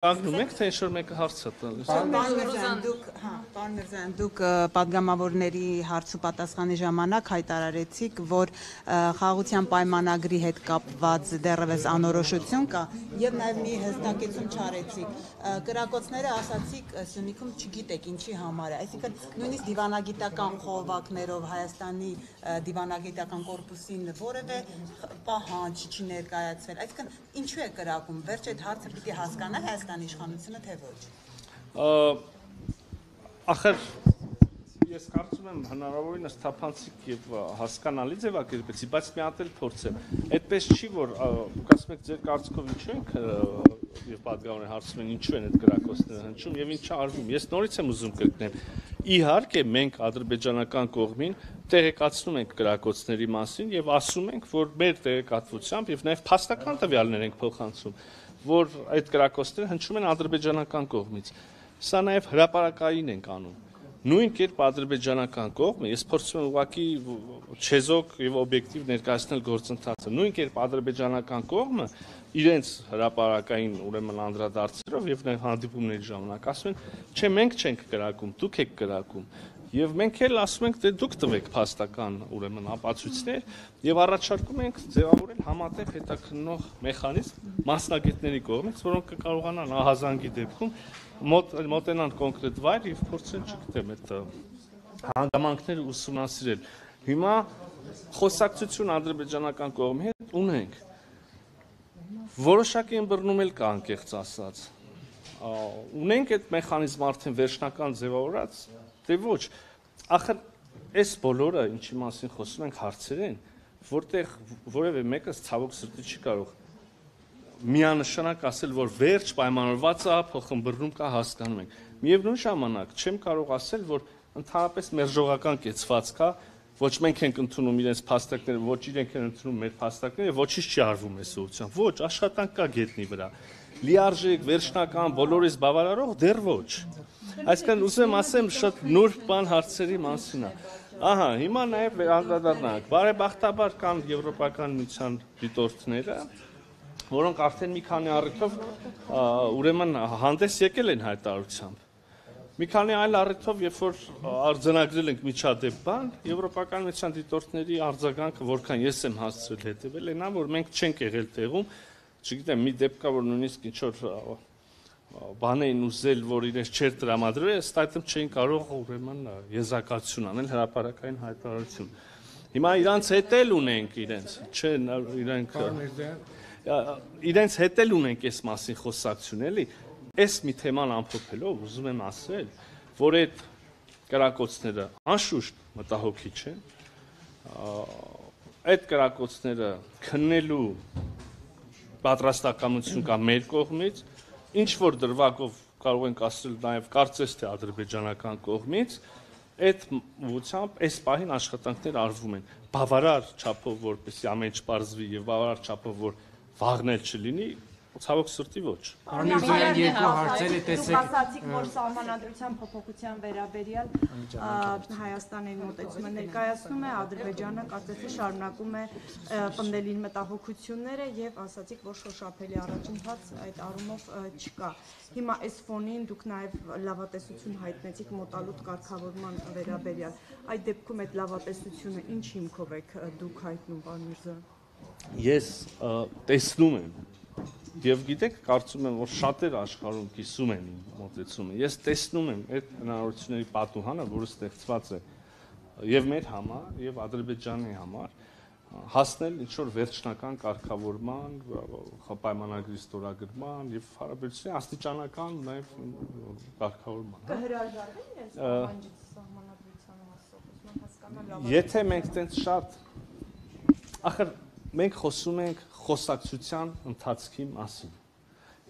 Կանգնում եք, թե ինչ-որ մեկը հարց է տալիս։ Պարոն Միրզոյան, դուք պատգամավորների հարց ու պատասխանի ժամանակ հայտարարեցիք, որ խաղաղության պայմանագրի հետ կապված դեռևս անորոշություն կա, եւ նաեւ մի հստակեցում չարեցիք։ Կրակոցները ասացիք Սյունիքում չգիտեք ինչի համար է, այսինքն նույնիսկ դիվանագիտական խողովակներով Հայաստանի դիվանագիտական կորպուսին որևէ պահանջ չի ներկայացվել, այսինքն ինչու է կրակում, վերջ այդ հարցը պիտի հասկանա Հայաստանի իշխանությունը թե ոչ։ Ախր ես կարծում եմ հնարավորինս թափանցիկ եւ հասկանալի ձևակերպեցի, բայց մի հատ էլ փորձեմ։ Այդպես չի, որ ասում եք ձեր կարծիքով ինչու ենք եւ պատգամավորները հարցում են ինչու են այդ կրակոցները հնչում եւ ինչա արվում։ Ես նորից եմ ուզում կրկնեմ։ Իհարկե մենք ադրբեջանական կողմին տեղեկացնում ենք կրակոցների մասին եւ ասում ենք, որ մեր տեղեկատվությամբ եւ նաեւ փաստական տվյալներ ենք փոխանցում, որ այդ կրակոցները հնչում են ադրբեջանական կողմից։ Սա նաեւ հրապարակային ենք անում։ Նույն կերպ ադրբեջանական կողմը, ես փորձում եմ ուղղակի չեզոք եւ օբյեկտիվ ներկայացնել գործընթացը։ Նույն կերպ ադրբեջանական կողմը իրենց հրապարակային ուրեմն անդրադարձերով եւ հանդիպումների ժամանակ ասում են, չէ, մենք չենք կրակում, դուք եք կրակում։ Եվ մենք էլ ասում ենք, թե դուք տվեք փաստական ուրեմն ապացույցներ եւ առաջարկում ենք ձևավորել համատեղ հետաքննող մեխանիզմ մասնագետների կողմից, որոնք կկարողանան ահազանգի դեպքում մոտենան կոնկրետ վայր եւ փորձեն չգիտեմ այդ հանգամանքները ուսումնասիրել։ Հիմա խոսակցություն ադրբեջանական կողմի հետ ունենք։ Որոշակի ըմբռնում էլ կա անկեղծ ասած։ Ունենք այդ մեխանիզմը արդեն վերջնական ձևավորած, թե ոչ։ Ախր այս բոլորը, ինչի մասին խոսում ենք, հարցեր են, որտեղ որևէ մեկը ցավոք սրտի չի կարող միանշանակ ասել, որ վերջ պայմանավորված է, փոխըմբռնում կա, հասկանում ենք։ Միևնույն ժամանակ չեմ կարող ասել, որ ընդհանրապես մերժողական կեցված կա, ոչ մենք ենք ընդունում իրենց փաստակները, ոչ իրենք են ընդունում մեր փաստակները, ոչինչ չի արվում այս ուղղությամբ։ Ոչ, աշխատանք կա գետնի վրա։ Լիարժեք, վերջնական, բոլորից բավարարող դեռ ոչ։ Այսինքն ուզում եմ ասեմ, շատ նուրբ բան հարցերի մասին է։ Ահա, հիմա նաև անդրադառնանք։ Բարեբախտաբար կան եվրոպական միության դիտորդները, որոնք արդեն մի քանի առիթով ուրեմն հանդես եկել են հայտարարությամբ։ Մի քանի այլ առիթով, երբ որ արձանագրել ենք միջադեպ բան, եվրոպական միության դիտորդների արձագանքը, որքան ես եմ հասցրել հետևել, այնա, որ մենք չենք եղել տեղում, չգիտեմ, մի դեպք կա, որ նույնիսկ ինչ որ բան էին ուզել, որ իրենց չէր տրամադրվել, ըստ այդմ չէին կարող ուրեմն եզրակացություն անել, հրապարակային հայտարարություն։ Հիմա իրանց հետ էլ ունենք իրենց, չէ, իրենց հետ էլ ունենք այս մասին խոսակցություն, էլի։ Այս մի թեման ամփոփելով ուզում եմ ասել, որ այդ կրակոցները անշուշտ մտահոգիչ են, այդ կրակոցները քննելու պատրաստակամություն կա մեր կողմից, ինչ որ դրվագով կարող ենք ասել նաև կարծես թե ադրբեջանական կողմից, այդ ուղղությամբ այս պահին աշխատանքներ արվում են։ Բավարար չափով, որպեսզի ամեն ինչ պարզվի եւ բավարար չափով, որ վաղն էլ չլինի, ցավոք սրտի ոչ։ Պարոն Միրզոյան, երկու հարցեր է տեսեք։ Դուք ասացիք, որ սահմանադրության փոփոխության վերաբերյալ Հայաստանի մոտեցումը ներկայացնում է, Ադրբեջանը կարծես թե շարունակում է պնդել իր մտահոգությունները եւ ասացիք, որ շոշափելի առաջընթաց այդ առումով չկա։ Հիմա այս ֆոնին դուք նաեւ լավատեսություն հայտնեցիք մոտալուտ կարգավորման վերաբերյալ։ Այդ դեպքում այդ լավատեսությունը ինչ հիմքով եք դուք հայտնում, պարոն Միրզոյան։ Ես տեսնում եմ եւ գիտեք, կարծում եմ, որ շատեր աշխարհում կիսում են իմ մոտեցումը։ Ես տեսնում եմ այդ հնարավորությունների պատուհանը, որը ստեղծված է եւ մեր համար, եւ Ադրբեջանի համար, հասնել ինչ-որ վերջնական կարգավորման, պայմանագրի ստորագրման եւ հարաբերությունների աստիճանական նաեւ կարգավորման։ Կհրաժարվեն այս պահանջից սահմանադրությանը հասցնող, Եթե մենք տենց շատ, ախր մենք խոսում ենք խոսակցության ընթացքի մասին։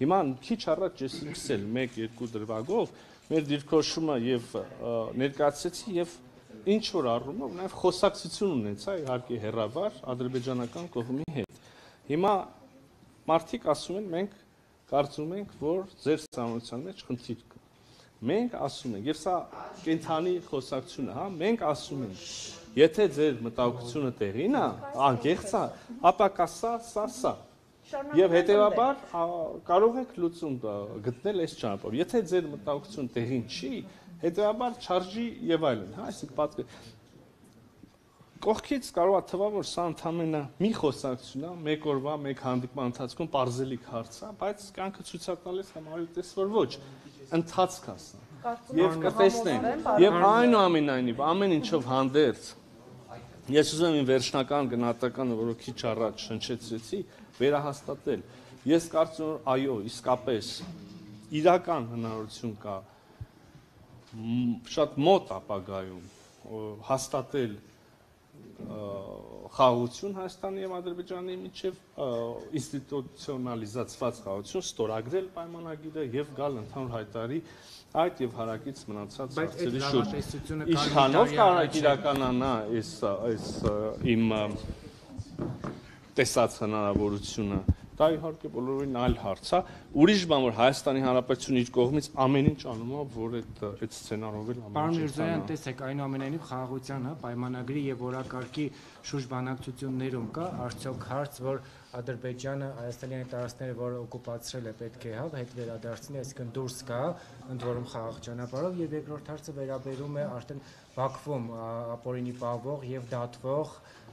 Հիմա քիչ առաջ ես սկսել 1-2 դրվագով մեր դիրքորոշումը եւ ներկայացեցի եւ ինչ որ առումով նաեւ խոսակցություն ունեցա իհարկե հերավար ադրբեջանական կողմի հետ։ Հիմա մարդիկ ասում են մենք կարծում ենք որ ձեր սահմանության մեջ խնդիր կա։ Մենք ասում ենք, եւ սա կենթանի խոսակցություն է, հա, մենք ասում ենք, եթե ձեր մտահոգությունը տեղին է, անկեղծ է, ապա կա սա։ Եվ հետևաբար կարող եք լուծում գտնել այս ճանապարհով։ Եթե ձեր մտահոգությունը տեղին չի, հետևաբար չարժի եւ այլն, հա, այսինքն կողքից կարող է թվա, որ սա ընդամենը մի խոսակցություն է, մեկ օրվա, մեկ հանդիպման ընթացքում պարզելիք հարց է, բայց կյանքը ցույց է տալիս համարյութես, որ ոչ, ընթացք է սա։ Եվ կտեսնենք, եւ այնուամենայնիվ ամեն ինչով հանդերձ ես ուզում եմ վերջնական գնահատականը, որը քիչ առաջ շնչեցրեցի, վերահաստատել։ Ես կարծում եմ, այո, իսկապես իրական հնարավորություն կա շատ մոտ ապագայում հաստատել խաղաղություն Հայաստանի եւ Ադրբեջանի միջև ինստիտուցիոնալիզացված խաղաղություն, ստորագրել պայմանագիրը եւ գալ ընդհանուր հայտարարի այդ եւ հարակից մնացած հարցերի շուրջ։ Իշխանով կարող իրականանա այս իմ տեսած հնարավորությունը, դա իհարկե բոլորովին այլ հարց է։ Ուրիշ բան, որ Հայաստանի Հանրապետությունը իր կողմից ամեն ինչ անում է, որ այդ սցենարով էլ Պարոն Միրզոյան, տեսեք, այնուամենայնիվ խաղաղության, հա, պայմանագրի եւ օրակարգի շուրջ բանակցություններում կա արդյոք հարց, որ Ադրբեջանը Հայաստանի այն տարածքները, որ օկուպացրել է, պետք է հետ վերադարձնի, այսինքն դուրս գա, ընդ որում խաղաղ ճանապարհով, եւ երկրորդ հարցը վերաբերում է արդեն Բաքվում ապօրինի պահվող եւ դատվող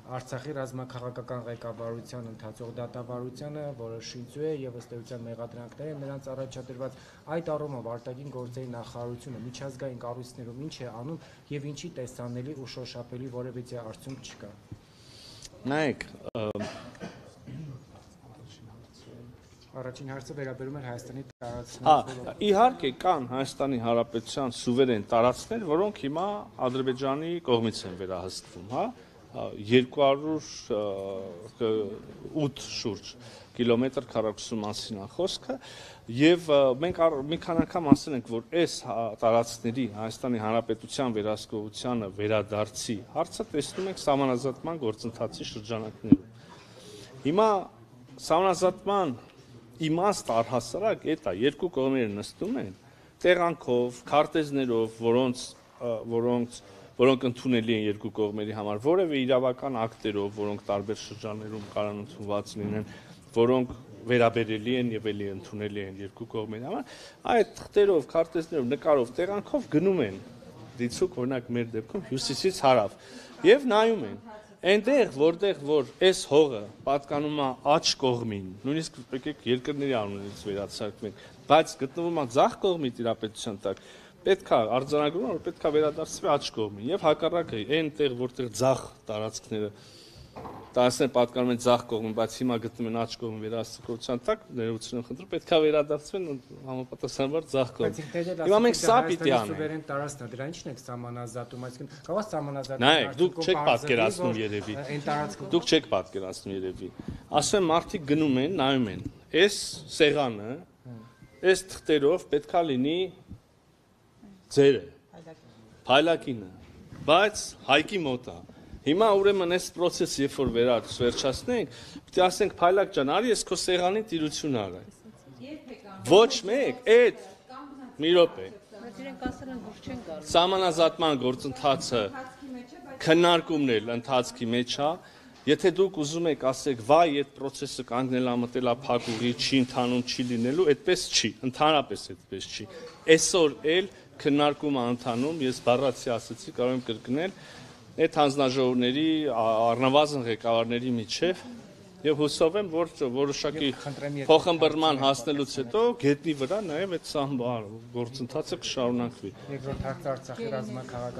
Արցախի ռազմաքաղաքական ղեկավարության ընթացող դատավարությանը, որը շինծու է եւ ըստ էության մեղադրանքներ են նրանց առաջադրված, այդ առումով արտաքին գործերի նախարարությունը միջազգային կառույցներում ինչ է անում եւ ինչի տեսանելի ու շոշափելի որևիցե արդյունք չկա։ Նայեք, Առաջին հարցը վերաբերում է Հայաստանի տարածքներին։ Հա, իհարկե կան Հայաստանի Հանրապետության սուվերեն տարածքներ, որոնք հիմա Ադրբեջանի կողմից են վերահսկվում, հա, 208 շուրջ կիլոմետր քառակուսու մասին է խոսքը, եւ մենք մի քանի անգամ ասել ենք, որ այս տարածքների Հայաստանի Հանրապետության վերահսկողությանը վերադարձի հարցը տեսնում ենք սահմանազատման գործընթացի շրջանակներում։ Հիմա սահմանազատման իմաստ առհասարակ էդ է, երկու կողմերը նստում են տեղանքով, քարտեզներով, որոնք ընդունելի են երկու կողմերի համար, որևէ իրավական ակտերով, որոնք տարբեր շրջաններում կարող ընդունված լինեն, որոնք վերաբերելի են եւ էլի ընդունելի են երկու կողմերի համար, այդ թղթերով, քարտեզներով, նկարով, տեղանքով գնում են դիցուկ, օրինակ մեր դեպքում հյուսիսից հարավ եւ նայում են այնտեղ, որտեղ որ այս հողը պատկանում է աջ կողմին, նույնիսկ եկեք երկրների անունից վերացարկվենք, բայց գտնվում է ձախ կողմի տիրապետության տակ, պետք է արձանագրում, որ պետք է վերադարձվի աջ կողմին եւ հակառակը այնտեղ, որտեղ ձախ տարածքները տարածքները պատկանում են ձախ կողմին, բայց հիմա գտնվում են աջ կողմի վերահսկողության տակ, ներողություն եմ խնդրում, պետք է վերադարձվեն համապատասխանաբար ձախ կողմին։ Հիմա մենք սա պիտի անենք։ Սուվերեն տարածքն է, դրա ինչն եք սահմանազատում, այսինքն կարող է սահմանազատել։ Նայեք, դուք չեք պատկերացնում երևի։ Այն տարածքում Դուք չեք պատկերացնում երևի։ Ասում եմ, մարդիկ գնում են, նայում են։ Այս սեղանը, այս թղթերով պետքա լինի ձերը, փայլակինը, բայց Հայկի մոտ է։ Հիմա ուրեմն այս process-ը երբ որ վերջացնենք, պետք է ասենք փայլակ ջան, արի ես քո սեղանի տիրություն արա։ Ոչ մեկ, այդ մի րոպե։ Սահմանազատման գործընթացը քննարկումն էլ ընթացքի մեջ է։ Եթե դուք ուզում եք ասեք, վայ, այդ process-ը կանգնել է, մտել է փակուղի, չի ընթանում, չի լինելու, այդպես չի, ընդհանրապես այդպես չի։ Այսօր էլ քննարկումը ընթանում, ես բառացի ասացի, կարող եմ կրկնել, այդ հանձնաժողովների առնվազն ղեկավարների միջև եւ հուսով եմ, որ որոշակի փոխըմբռնման հասնելուց հետո գետնի վրա նաեւ այդ գործընթացը կշարունակվի։ երկրորդ հարցը Արցախի ռազմաքաղաքական